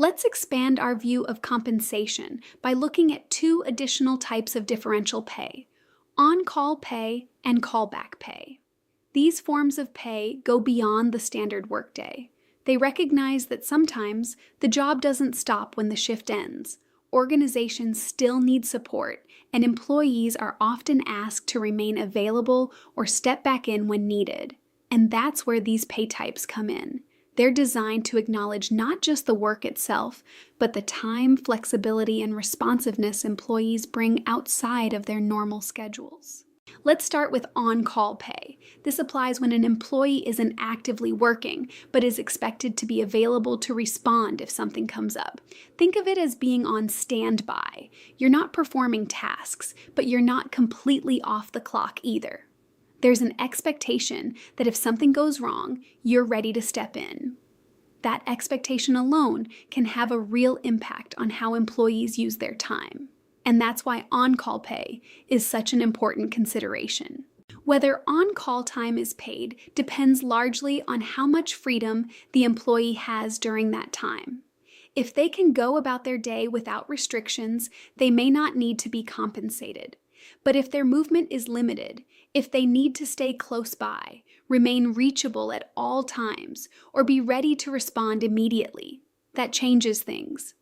Let's expand our view of compensation by looking at two additional types of differential pay: on-call pay and callback pay. These forms of pay go beyond the standard workday. They recognize that sometimes the job doesn't stop when the shift ends. Organizations still need support, and employees are often asked to remain available or step back in when needed. And that's where these pay types come in. They're designed to acknowledge not just the work itself, but the time, flexibility, and responsiveness employees bring outside of their normal schedules. Let's start with on-call pay. This applies when an employee isn't actively working, but is expected to be available to respond if something comes up. Think of it as being on standby. You're not performing tasks, but you're not completely off the clock either. There's an expectation that if something goes wrong, you're ready to step in. That expectation alone can have a real impact on how employees use their time. And that's why on-call pay is such an important consideration. Whether on-call time is paid depends largely on how much freedom the employee has during that time. If they can go about their day without restrictions, they may not need to be compensated. But if their movement is limited, if they need to stay close by, remain reachable at all times, or be ready to respond immediately, that changes things.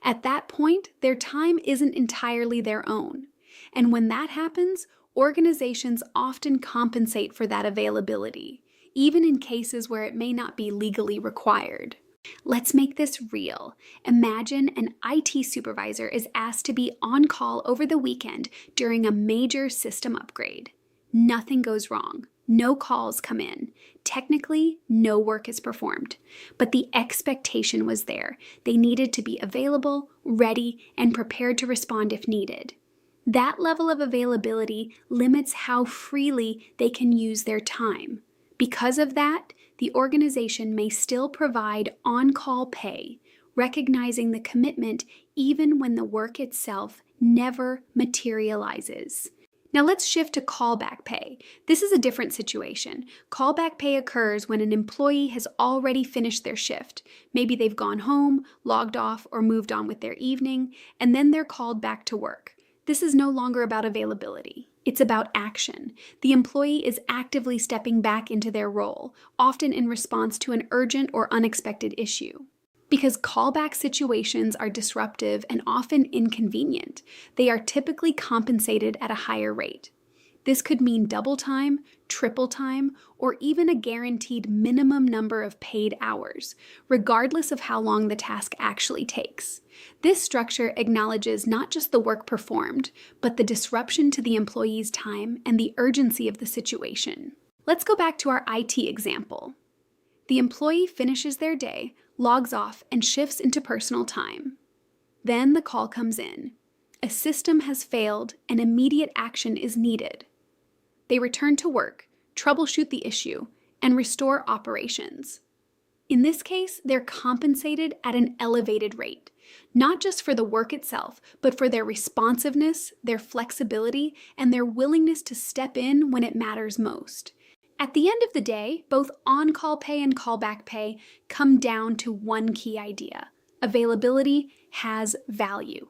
At that point, their time isn't entirely their own. And when that happens, organizations often compensate for that availability, even in cases where it may not be legally required. Let's make this real. Imagine an IT supervisor is asked to be on call over the weekend during a major system upgrade. Nothing goes wrong. No calls come in. Technically, no work is performed. But the expectation was there. They needed to be available, ready, and prepared to respond if needed. That level of availability limits how freely they can use their time. Because of that, the organization may still provide on-call pay, recognizing the commitment even when the work itself never materializes. Now let's shift to callback pay. This is a different situation. Callback pay occurs when an employee has already finished their shift. Maybe they've gone home, logged off, or moved on with their evening, and then they're called back to work. This is no longer about availability. It's about action. The employee is actively stepping back into their role, often in response to an urgent or unexpected issue. Because callback situations are disruptive and often inconvenient, they are typically compensated at a higher rate. This could mean double time, triple time, or even a guaranteed minimum number of paid hours, regardless of how long the task actually takes. This structure acknowledges not just the work performed, but the disruption to the employee's time and the urgency of the situation. Let's go back to our IT example. The employee finishes their day, logs off, and shifts into personal time. Then the call comes in. A system has failed and immediate action is needed. They return to work, troubleshoot the issue, and restore operations. In this case, they're compensated at an elevated rate, not just for the work itself, but for their responsiveness, their flexibility, and their willingness to step in when it matters most. At the end of the day, both on-call pay and callback pay come down to one key idea: availability has value.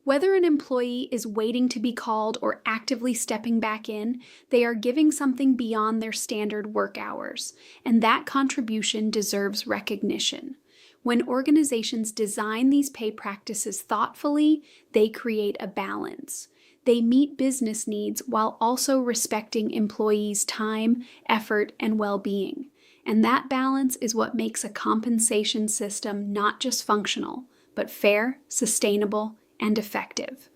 Whether an employee is waiting to be called or actively stepping back in, they are giving something beyond their standard work hours, and that contribution deserves recognition. When organizations design these pay practices thoughtfully, they create a balance. They meet business needs while also respecting employees' time, effort, and well-being. And that balance is what makes a compensation system not just functional, but fair, sustainable, and effective.